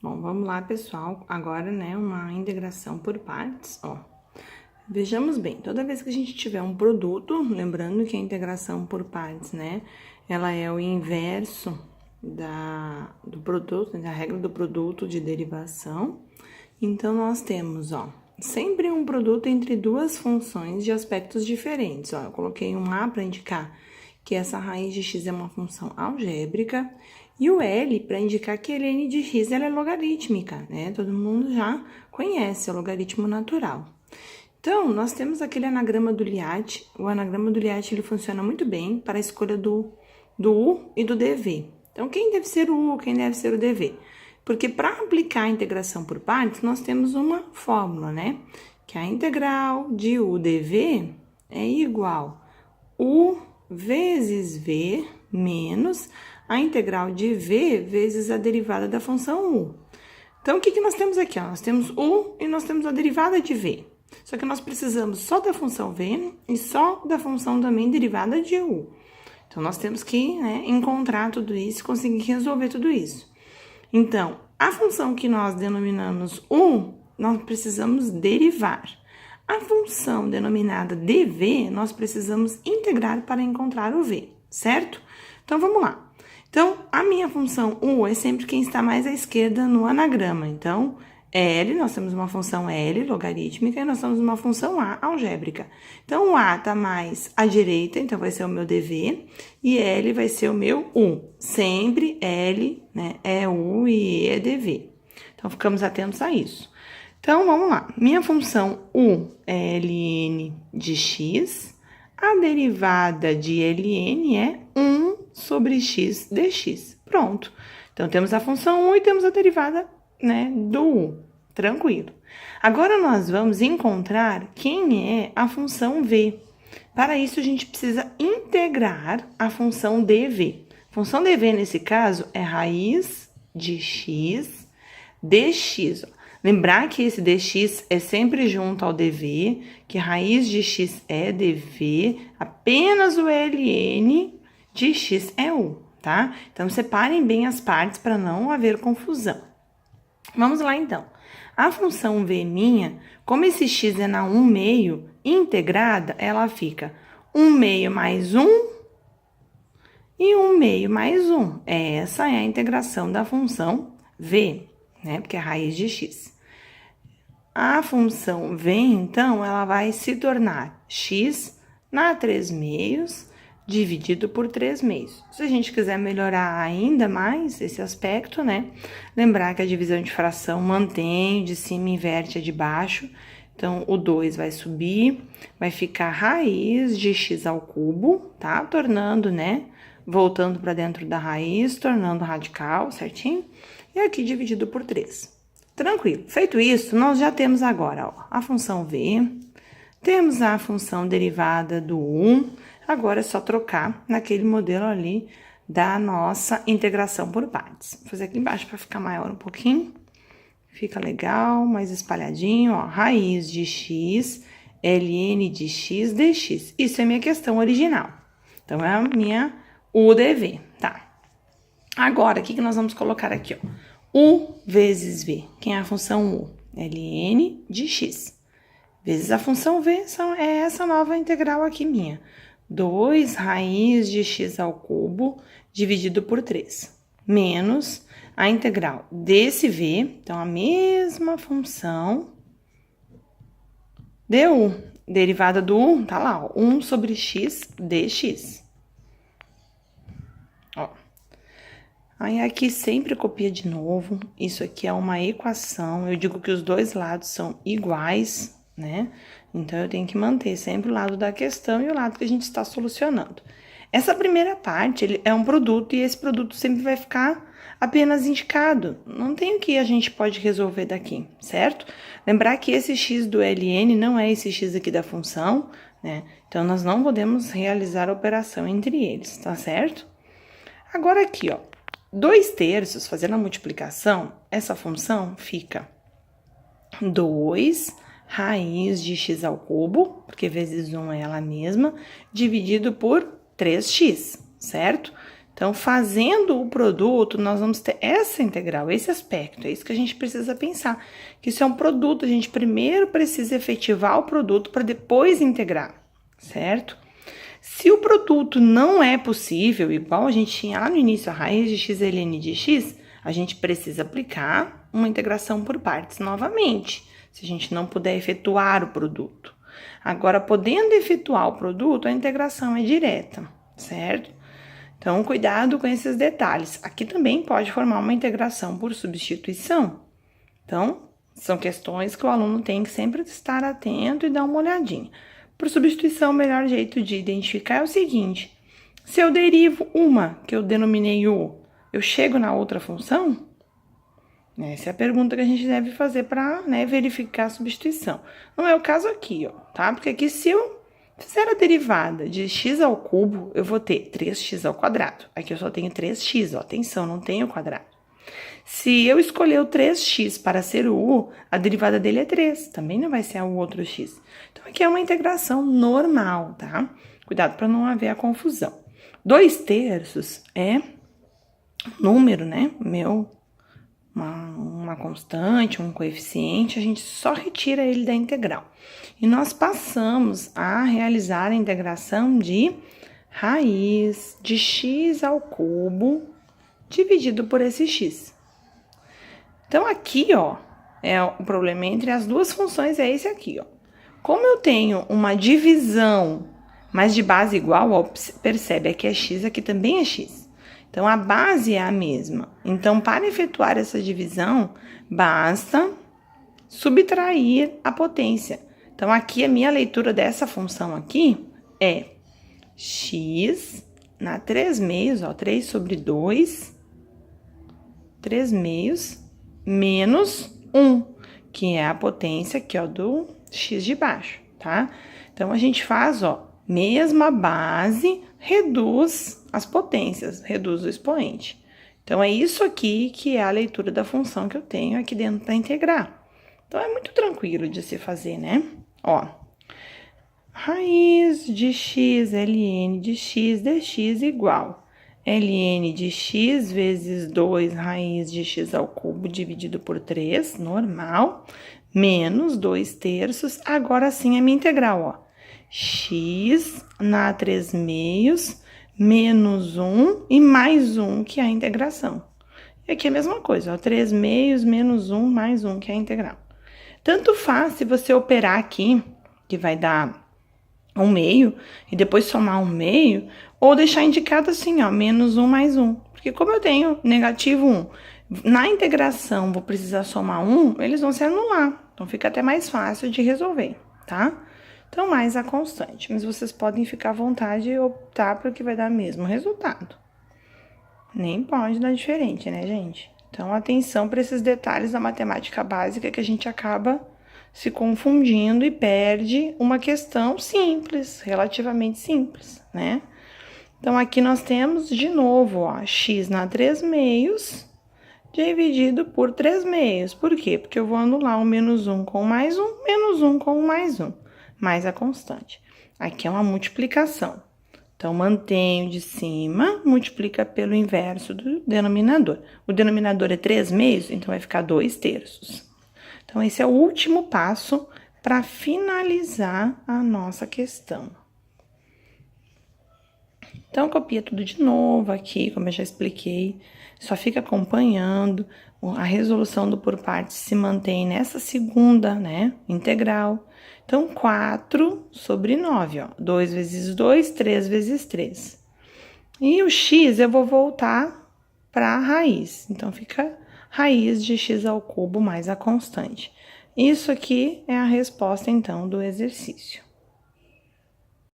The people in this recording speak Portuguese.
Bom, vamos lá, pessoal. Agora, né, uma integração por partes, ó. Vejamos bem, toda vez que a gente tiver um produto, lembrando que a integração por partes, né, ela é o inverso do produto, da regra do produto de derivação. Então, nós temos, ó, sempre um produto entre duas funções de aspectos diferentes, ó. Eu coloquei um A para indicar que essa raiz de x é uma função algébrica, e o L para indicar que a ln de x ela é logarítmica, né? Todo mundo já conhece o logaritmo natural. Então, nós temos aquele anagrama do Liat. O anagrama do Liat ele funciona muito bem para a escolha do U e do dv. Então, quem deve ser o U, quem deve ser o dv? Porque para aplicar a integração por partes, nós temos uma fórmula, né? Que a integral de U dv é igual a U vezes v menos a integral de v vezes a derivada da função u. Então, o que nós temos aqui? Ó? Nós temos u e nós temos a derivada de v. Só que nós precisamos só da função v e só da função também derivada de u. Então, nós temos que, né, encontrar tudo isso e conseguir resolver tudo isso. Então, a função que nós denominamos u, nós precisamos derivar. A função denominada dv, nós precisamos integrar para encontrar o v, certo? Então, vamos lá. Então, a minha função u é sempre quem está mais à esquerda no anagrama. Então, L, nós temos uma função L logarítmica e nós temos uma função A algébrica. Então, o A está mais à direita, então vai ser o meu dv, e L vai ser o meu u. Sempre L, né, é u e E é dv. Então, ficamos atentos a isso. Então, vamos lá. Minha função u é ln de x, a derivada de ln é 1 sobre x dx. Pronto. Então, temos a função u e temos a derivada, né, do u. Tranquilo. Agora, nós vamos encontrar quem é a função v. Para isso, a gente precisa integrar a função dv. A função dv, nesse caso, é raiz de x dx. Lembrar que esse dx é sempre junto ao dv, que raiz de x é dv, apenas o ln de x é u, tá? Então, separem bem as partes para não haver confusão. Vamos lá, então. A função v minha, como esse x é na 1 meio, integrada, ela fica 1 meio mais 1 e 1 meio mais 1. Essa é a integração da função v, né? Porque é a raiz de x. A função v, então, ela vai se tornar x na 3 meios dividido por 3 meios. Se a gente quiser melhorar ainda mais esse aspecto, né? Lembrar que a divisão de fração mantém, de cima inverte a de baixo. Então, o 2 vai subir, vai ficar raiz de x ao cubo, tá? Tornando, né? Voltando para dentro da raiz, tornando radical, certinho? E aqui dividido por 3. Tranquilo. Feito isso, nós já temos agora, ó, a função v, temos a função derivada do u, agora é só trocar naquele modelo ali da nossa integração por partes. Vou fazer aqui embaixo para ficar maior um pouquinho. Fica legal, mais espalhadinho, ó. Raiz de x, ln de x dx. Isso é minha questão original. Então, é a minha UDV, tá? Agora, o que nós vamos colocar aqui, ó? U vezes v. Quem é a função u? Ln de x. Vezes a função v, é essa nova integral aqui minha. 2 raiz de x ao cubo dividido por 3. Menos a integral desse v, então a mesma função du. Derivada do u, tá lá, ó, 1 sobre x dx. Ó. Aí, aqui sempre copia de novo. Isso aqui é uma equação. Eu digo que os dois lados são iguais, né? Então, eu tenho que manter sempre o lado da questão e o lado que a gente está solucionando. Essa primeira parte, ele é um produto e esse produto sempre vai ficar apenas indicado. Não tem o que a gente pode resolver daqui, certo? Lembrar que esse x do ln não é esse x aqui da função, né? Então, nós não podemos realizar a operação entre eles, tá certo? Agora, aqui, ó. 2/3, fazendo a multiplicação, essa função fica 2 raiz de x ao cubo, porque vezes 1 é ela mesma, dividido por 3x, certo? Então, fazendo o produto, nós vamos ter essa integral, esse aspecto. É isso que a gente precisa pensar. Que isso é um produto, a gente primeiro precisa efetivar o produto para depois integrar, certo? Se o produto não é possível, igual a gente tinha lá no início, a raiz de x ln de x, a gente precisa aplicar uma integração por partes novamente, se a gente não puder efetuar o produto. Agora, podendo efetuar o produto, a integração é direta, certo? Então, cuidado com esses detalhes. Aqui também pode formar uma integração por substituição. Então, são questões que o aluno tem que sempre estar atento e dar uma olhadinha. Por substituição, o melhor jeito de identificar é o seguinte: se eu derivo uma, que eu denominei u, eu chego na outra função? Essa é a pergunta que a gente deve fazer para, né, verificar a substituição. Não é o caso aqui, ó, tá? Porque aqui, se eu fizer a derivada de x ao cubo, eu vou ter 3x ao quadrado. Aqui eu só tenho 3x, ó, atenção, não tenho quadrado. Se eu escolher o 3x para ser o u, a derivada dele é 3, também não vai ser o outro x. Então, aqui é uma integração normal, tá? Cuidado para não haver a confusão. 2/3 é número, né? Uma constante, um coeficiente, a gente só retira ele da integral. E nós passamos a realizar a integração de raiz de x ao cubo dividido por esse x. Então, aqui, ó, é o problema entre as duas funções, é esse aqui, ó. Como eu tenho uma divisão, mas de base igual, ó, percebe, aqui é x, aqui também é x. Então, a base é a mesma. Então, para efetuar essa divisão, basta subtrair a potência. Então, aqui a minha leitura dessa função aqui é x na 3/2, ó, 3/2, 3/2, menos 1, que é a potência aqui, ó, do x de baixo, tá? Então, a gente faz, ó, mesma base, reduz as potências, reduz o expoente. Então, é isso aqui que é a leitura da função que eu tenho aqui dentro da integral. Então, é muito tranquilo de se fazer, né? Ó, raiz de x ln de x dx igual ln de x vezes 2 raiz de x ao cubo dividido por 3, normal, menos 2/3. Agora sim é minha integral, ó. X na 3/2 menos 1 e mais 1, que é a integração. E aqui é a mesma coisa, ó, 3/2 menos 1 mais 1, que é a integral. Tanto faz se você operar aqui, que vai dar 1/2, e depois somar 1/2, ou deixar indicado assim, ó, menos 1 mais 1. Porque como eu tenho negativo 1, na integração vou precisar somar 1, eles vão se anular. Então, fica até mais fácil de resolver, tá? Então, mais a constante. Mas vocês podem ficar à vontade e optar para o que vai dar o mesmo resultado. Nem pode dar diferente, né, gente? Então, atenção para esses detalhes da matemática básica que a gente acaba se confundindo e perde uma questão simples, relativamente simples, né? Então, aqui nós temos, de novo, ó, x na 3/2 dividido por 3/2. Por quê? Porque eu vou anular o menos 1 com mais 1, menos 1 com mais 1, mais a constante. Aqui é uma multiplicação. Então, mantenho de cima, multiplica pelo inverso do denominador. O denominador é 3/2, então vai ficar 2/3. Então, esse é o último passo para finalizar a nossa questão. Então, copia tudo de novo aqui, como eu já expliquei. Só fica acompanhando. A resolução do por partes se mantém nessa segunda, né, integral. Então, 4/9, ó. 2 vezes 2, 3 vezes 3. E o x eu vou voltar para a raiz. Então, fica raiz de x ao cubo mais a constante. Isso aqui é a resposta, então, do exercício.